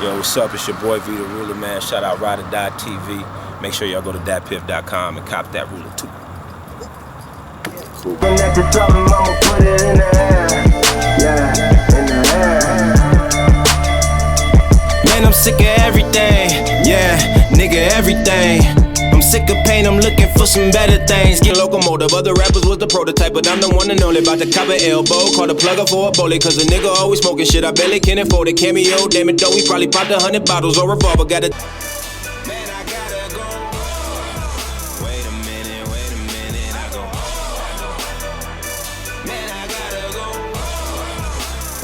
Yo, what's up? It's your boy Vita Rula, man. Shout out Rideordietv. Make sure y'all go to datpiff.com and cop that Rula too. When at the top, I'ma put it in the air. Yeah, in the air. Man, I'm sick of everything. Yeah, nigga, everything. I'm sick of pain, I'm looking for some better things. Get locomotive, other rappers was the prototype, but I'm the one and only. About to cop an elbow, call the plugger for a bullet. Cause a nigga always smoking shit, I barely can afford it. Cameo, damn it though, we probably popped 100 bottles or revolver. Got a man, I gotta go. Wait a minute, I go. Man, I gotta go.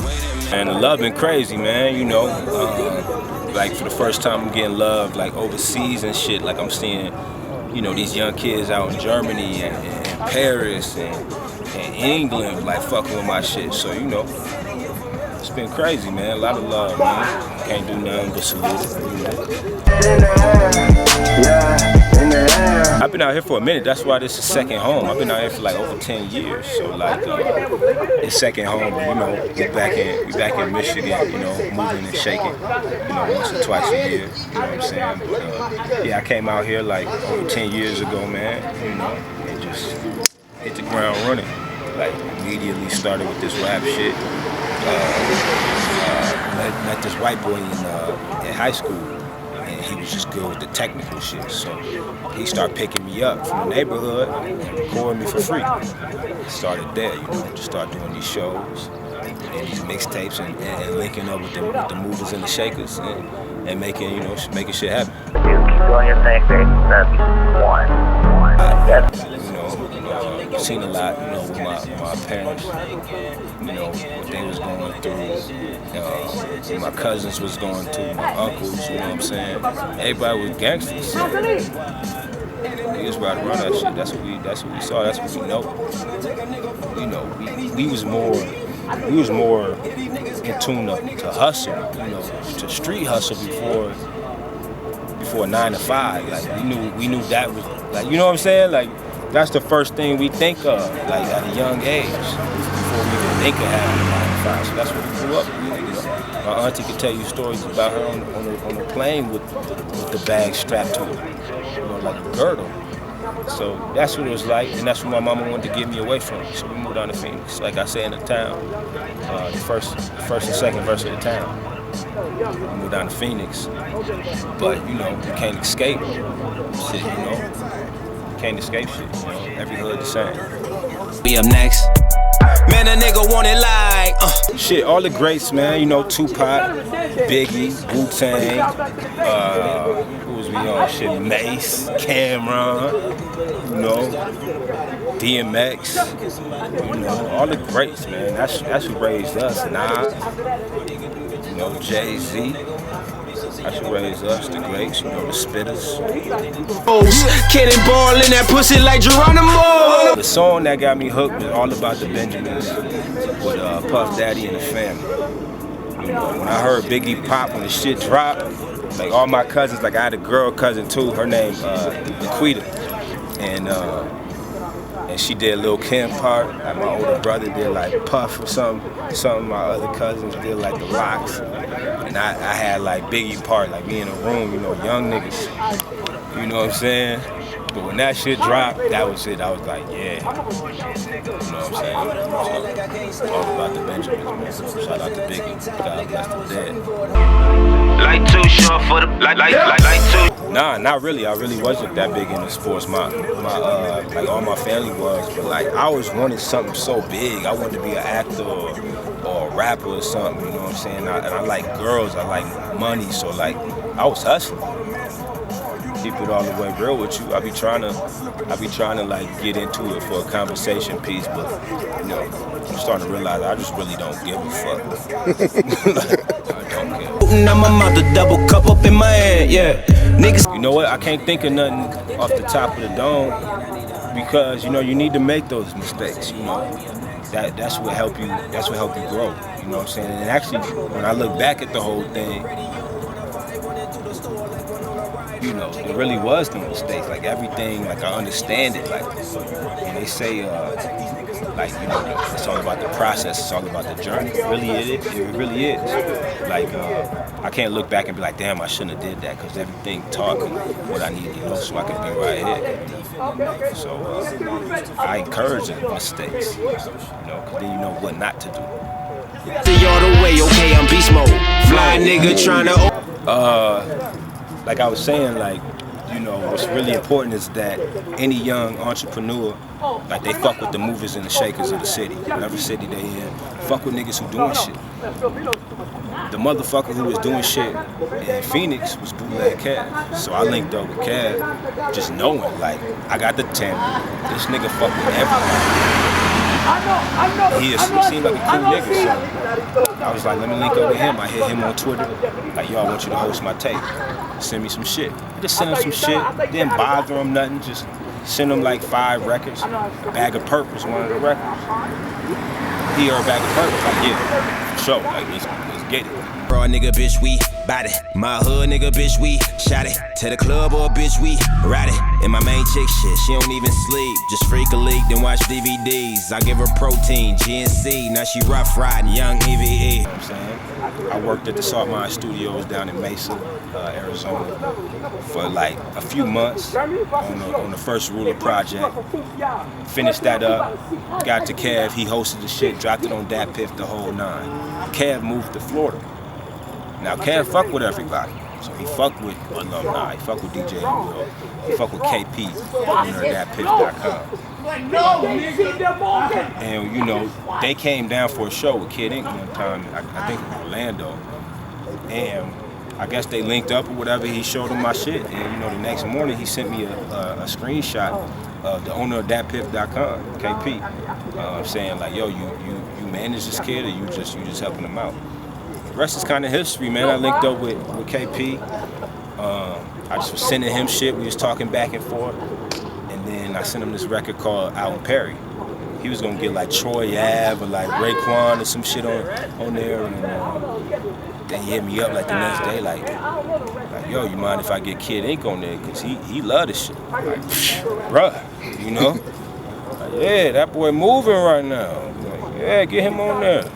Wait a minute. And the love been crazy, man, you know. Like for the first time I'm getting love like overseas and shit. Like I'm seeing, you know, these young kids out in Germany and Paris and England like fucking with my shit. So, you know, it's been crazy, man. A lot of love, man. Can't do nothing but salute it, you know. I've been out here for a minute. That's why this is second home. I've been out here for like over 10 years. So like it's second home, but you know, we back in Michigan, you know, moving and shaking, you know, once or twice a year. You know what I'm saying? But yeah, I came out here like over 10 years ago, man. You know, and just hit the ground running. Like immediately started with this rap shit. Met this white boy in high school. He was just good with the technical shit, so he started picking me up from the neighborhood and recording me for free. Started there, you know, just started doing these shows and these mixtapes and linking up with the movers and the shakers and making, you know, making shit happen. You keep doing your thing, baby. That's one. I've seen a lot, you know, with my parents, you know, what they was going through, what my cousins was going through, my uncles, you know what I'm saying? Everybody was gangsters. We just ride around that shit. That's what we saw. That's what we know. You know, we was more in tune to hustle, you know, to street hustle before 9 to 5. Like we knew that was like, you know what I'm saying? Like that's the first thing we think of, like at a young age, before we even think of having a 9 to 5. So that's what we grew up with. You know, my auntie could tell you stories about her on the plane with the bag strapped to her, you know, like a girdle. So that's what it was like, and that's what my mama wanted to get me away from. So we moved down to Phoenix, like I said in the town, the first and second verse of the town. We moved down to Phoenix, but you know, you can't escape shit, you know. Can't escape shit, you know, every hood the same. Be up next. Man, a nigga want it like shit, all the greats, man, you know, Tupac, Biggie, Wu-Tang, who was we on? Shit, Mace, Cameron, you know, DMX, you know, all the greats, man. That's who raised us. Nas, you know, Jay-Z. That's who raised us, the greats, you know, the spitters. Cannonball in that pussy like Geronimo. The song that got me hooked was all about the Benjamins with Puff Daddy and the family. You know, when I heard Biggie pop, when the shit dropped, like all my cousins, like I had a girl cousin too, her name Laquita, and she did Lil' Kim part. Like my older brother did like Puff or something. Some of my other cousins did like the Locks. And I had like Biggie part, like me in a room, you know, young niggas. You know what I'm saying? But when that shit dropped, that was it. I was like, yeah. You know what I'm saying? So, all about the Benjamins, man. Shout out to Biggie. God bless the dead. Like too short for the like too. Nah, not really. I really wasn't that big into sports. My like all my family was, but like I always wanted something so big. I wanted to be an actor or a rapper or something. You know what I'm saying? And I like girls. I like money. So like I was hustling. Keep it all the way real with you. I be trying to like get into it for a conversation piece, but you know, I'm starting to realize I just really don't give a fuck. I don't care. Now my mouth a double cup up in my hand, yeah. Niggas. You know what? I can't think of nothing off the top of the dome because you know you need to make those mistakes. You know, that's what help you. That's what help you grow. You know what I'm saying? And actually, when I look back at the whole thing, you know, it really was the mistakes. Like everything, like I understand it. Like, and they say, like, you know, it's all about the process. It's all about the journey. Really, it really is. Like, I can't look back and be like, damn, I shouldn't have did that, because everything taught me what I needed to know so I could be right ahead. So I encourage mistakes, you know, because then you know what not to do. See all the way, okay, I'm beast mode. Fly nigga tryna. Like I was saying, like, you know, what's really important is that any young entrepreneur, like, they fuck with the movers and the shakers of the city, whatever city they in. Fuck with niggas who doing shit. The motherfucker who was doing shit in Phoenix was Bootleg Cav. So I linked up with Cav, just knowing, like, I got the 10. This nigga fuck with everybody. He seemed like a cool nigga, so I was like, let me link up with him. I hit him on Twitter, like, yo, I want you to host my tape. Send me some shit. I just sent him some shit, didn't bother him nothing, just sent him like 5 records. Bag of Perp was one of the records. He heard Bag of Perp, like, yeah, for sure, like, let's get it. Raw nigga, bitch, we bout it. My hood nigga, bitch, we shot it. To the club or bitch, we ride it. And my main chick shit, she don't even sleep. Just freak a leak, then watch DVDs. I give her protein, GNC. Now she rough riding, young EVE. You know what I'm saying? I worked at the Salt Mine Studios down in Mesa, Arizona, for like a few months on the first Rula project. Finished that up, got to Cav, he hosted the shit, dropped it on Dat Piff, the whole 9. Cav moved to Florida. Now Cav fuck with everybody. So he fuck with Alumni, he fuck with DJ Rula, he fuck with KP, owner of thatpiff.com. And you know, they came down for a show with Kid Ink one time, I think in Orlando. And I guess they linked up or whatever, he showed them my shit. And you know, the next morning he sent me a screenshot of the owner of thatpiff.com, KP, saying like, yo, you manage this kid, or you just helping him out? The rest is kind of history, man. I linked up with KP. I just was sending him shit. We was talking back and forth. And then I sent him this record called Out in Perry. He was going to get like Troy Ave or like Raekwon or some shit on there. And then he hit me up like the next day, like, yo, you mind if I get Kid Ink on there? Because he love this shit. Like, bruh, you know? Like, yeah, that boy moving right now. Like, yeah, get him on there.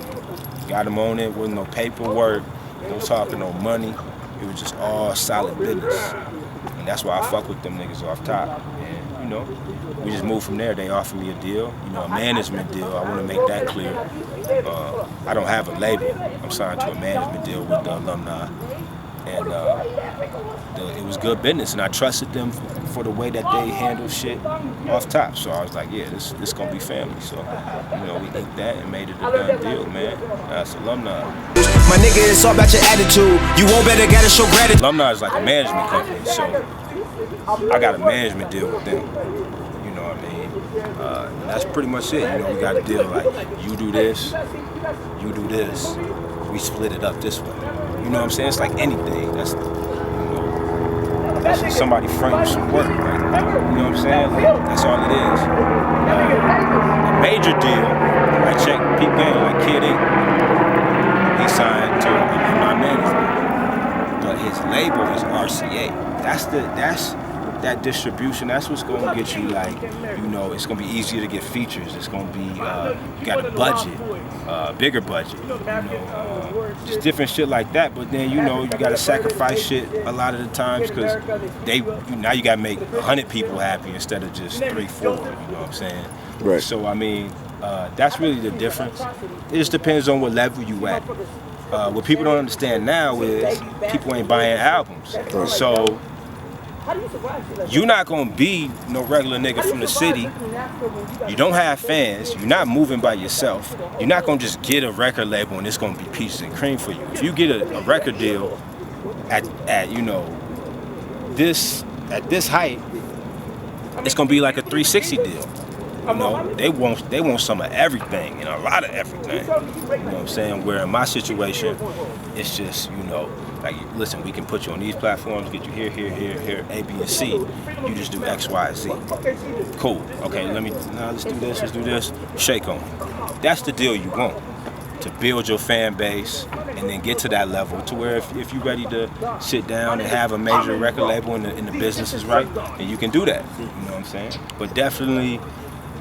Got him on it, wasn't no paperwork, no talking, no money. It was just all solid business. And that's why I fuck with them niggas off top. And, you know, we just moved from there. They offered me a deal, you know, a management deal. I want to make that clear. I don't have a label. I'm signed to a management deal with the Alumni. And it was good business, and I trusted them for the way that they handle shit off top. So I was like, yeah, this gonna be family. So, you know, we inked that and made it a done deal, man. That's Alumni. My nigga, it's all about your attitude. You won't better gotta show gratitude. Alumni is like a management company, so I got a management deal with them. You know what I mean? And that's pretty much it. You know, we got a deal like, you do this, we split it up this way. You know what I'm saying? It's like anything. That's, you know, that's somebody front some work, right? You know what I'm saying? Like, that's all it is. A major deal, I check Pete Gang, like Kid Ink, he signed to my management. But his label is RCA. That's that distribution. That's what's gonna get you, like, you know, it's gonna be easier to get features. It's gonna be, you got a budget, bigger budget, you know, just different shit like that. But then, you know, you gotta sacrifice shit a lot of the times, because now you gotta make 100 people happy instead of just 3, 4, you know what I'm saying? Right. So, I mean, that's really the difference. It just depends on what level you at. What people don't understand now is people ain't buying albums. So, you're not gonna be no regular nigga from the city. You don't have fans. You're not moving by yourself. You're not gonna just get a record label and it's gonna be peaches and cream for you. If you get a record deal at you know, at this height, it's gonna be like a 360 deal. You know, they want some of everything and a lot of everything. You know what I'm saying? Where in my situation, it's just, you know, like, listen, we can put you on these platforms, get you here, A, B, and C. You just do X, Y, Z. Cool. Okay, let's do this, Shake on. That's the deal you want. To build your fan base, and then get to that level to where if you're ready to sit down and have a major record label and the business is right, then you can do that. You know what I'm saying? But definitely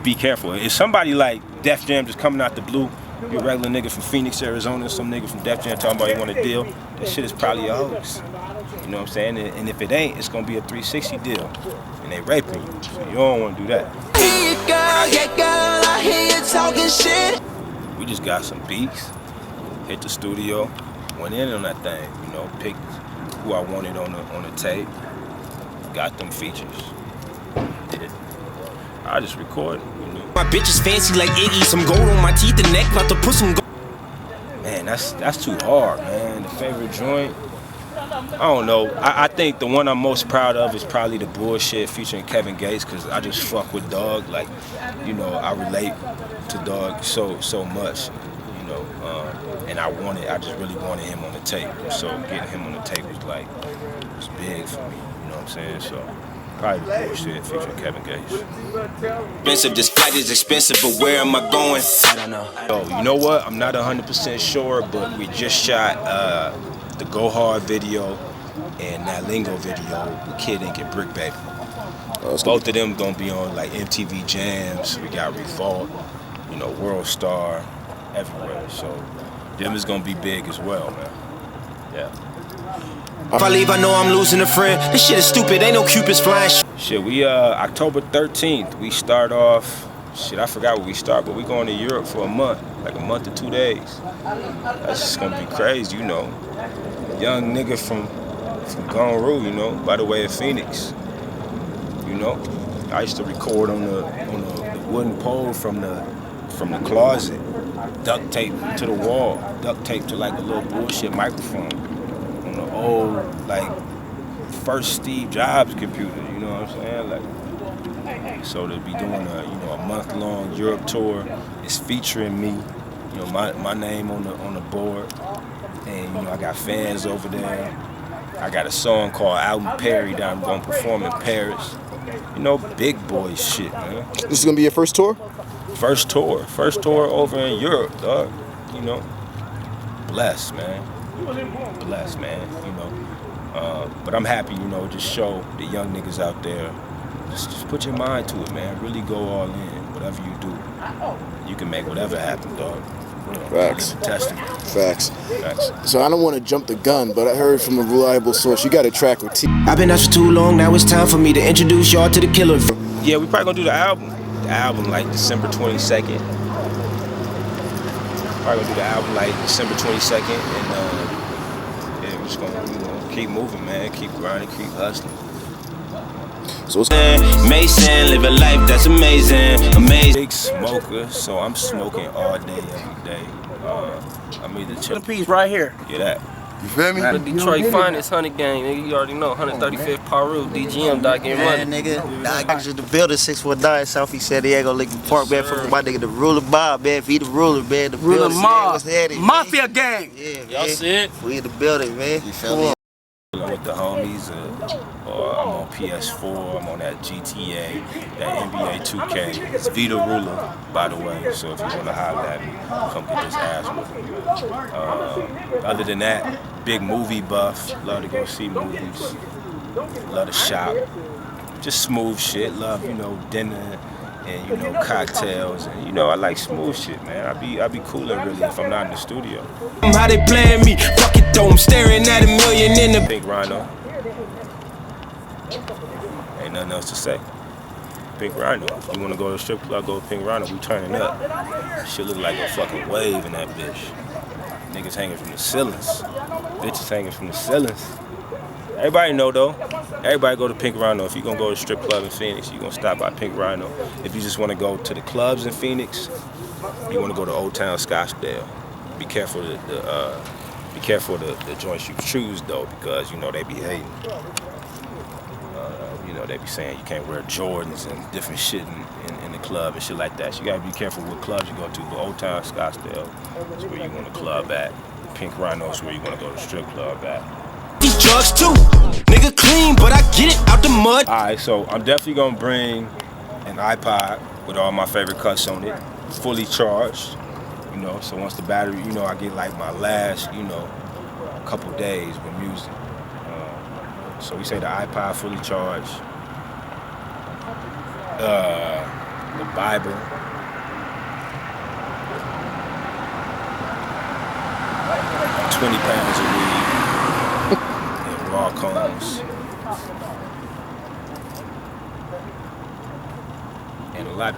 be careful. If somebody like Def Jam just coming out the blue, you're a regular nigga from Phoenix, Arizona, some nigga from Def Jam talking about you want a deal, that shit is probably a hoax. You know what I'm saying? And if it ain't, it's gonna be a 360 deal. And they raping you, so you don't wanna do that. We just got some beats, hit the studio, went in on that thing, you know, picked who I wanted on the tape, got them features, did it. I just record, you know. My bitch is fancy like Iggy, some gold on my teeth and neck, about to put some gold. Man, that's too hard, man. The favorite joint, I don't know. I think the one I'm most proud of is probably The Bullshit featuring Kevin Gates, because I just fuck with Dog. Like, you know, I relate to Dog so much, you know, and I just really wanted him on the tape. So getting him on the tape was big for me, you know what I'm saying? So probably The Bullshit featuring Kevin Gates. Expensive, this flight is expensive, but where am I going? I don't know. Oh, you know what? I'm not 100% sure, but we just shot the Go Hard video and that Lingo video with Kid Ink and Brick Baby. Both of them gonna be on like MTV Jams. We got Revolt, you know, World Star, everywhere. So them is gonna be big as well, man. Yeah. If I leave, I know I'm losing a friend. This shit is stupid, ain't no Cupid's flying. Shit, we October 13th, we start off. Shit, I forgot where we start, but we going to Europe for a month, like a month or 2 days. That's just gonna be crazy, you know. Young nigga from Gonru, you know, by the way of Phoenix. You know, I used to record on the wooden pole from the closet, duct tape to the wall, duct tape to like a little bullshit microphone on the old like first Steve Jobs computer. You know what I'm saying? Like, so to be doing a month-long Europe tour, it's featuring me. You know, my name on the board. And, you know, I got fans over there. I got a song called Album Perry that I'm going to perform in Paris. You know, big boy shit, man. This is going to be your first tour? First tour over in Europe, dog. You know, blessed, man, you know. But I'm happy, you know, just show the young niggas out there, just put your mind to it, man. Really go all in, whatever you do. You can make whatever happen, dog. Facts. Facts. So I don't want to jump the gun, but I heard from a reliable source you got a track with T. I've been out for too long, now it's time for me to introduce y'all to the killer. Yeah, we probably gonna do the album. The album like December 22nd. Probably gonna do the album like December 22nd, and yeah, we're just gonna keep moving, man. Keep grinding, keep hustling. So it's Mason, live a life that's amazing. Big smoker, so I'm smoking all day, every day. I'm either chilling. Piece right here. Get that. You feel me? The Detroit finest 100 gang, nigga. You already know. 135th Paru, DGM, Doc getting money. Nigga, Doc is the builder, 619, Southeast San Diego, Lincoln Park, man. From my nigga, the Rula Bob, man. Be the ruler, man. The Rula builder, Mob. what's headed, Mafia gang. Yeah, Y'all man. see it? We in the building, man. You feel me? With the homies, or I'm on PS4, I'm on that GTA, that NBA 2K. It's Vita Rula, by the way, so if you want to holler at me, come get this ass with me. Other than that, big movie buff, love to go see movies, love to shop, just smooth shit, love, you know, dinner and, you know, cocktails, and, you know, I like smooth shit, man. I be cooling really if I'm not in the studio. How they playing me? Fuck it though, I'm staring at a million in the Pink Rhino. Ain't nothing else to say. Pink Rhino. If you wanna go to the strip club, go to Pink Rhino, we turning up. Shit look like a fucking wave in that bitch. Niggas hanging from the ceilings. Bitches hanging from the ceilings. Everybody know though. Everybody go to Pink Rhino. If you gonna go to the strip club in Phoenix, you gonna stop by Pink Rhino. If you just wanna go to the clubs in Phoenix, you wanna go to Old Town Scottsdale. Be careful the joints you choose though, because you know they be hating. You know they be saying you can't wear Jordans and different shit in the club and shit like that. So you gotta be careful what clubs you go to. But Old Town Scottsdale is where you want to club at. Pink Rhino is where you want to go to the strip club at. these drugs too. Nigga clean, but I get it out the mud. Alright, so I'm definitely gonna bring an iPod with all my favorite cuts on it, fully charged. You know, so once the battery, you know, I get like my last, you know, couple days with music. So we say the iPod fully charged, the Bible, $20 of weed, and raw cones, and a lot.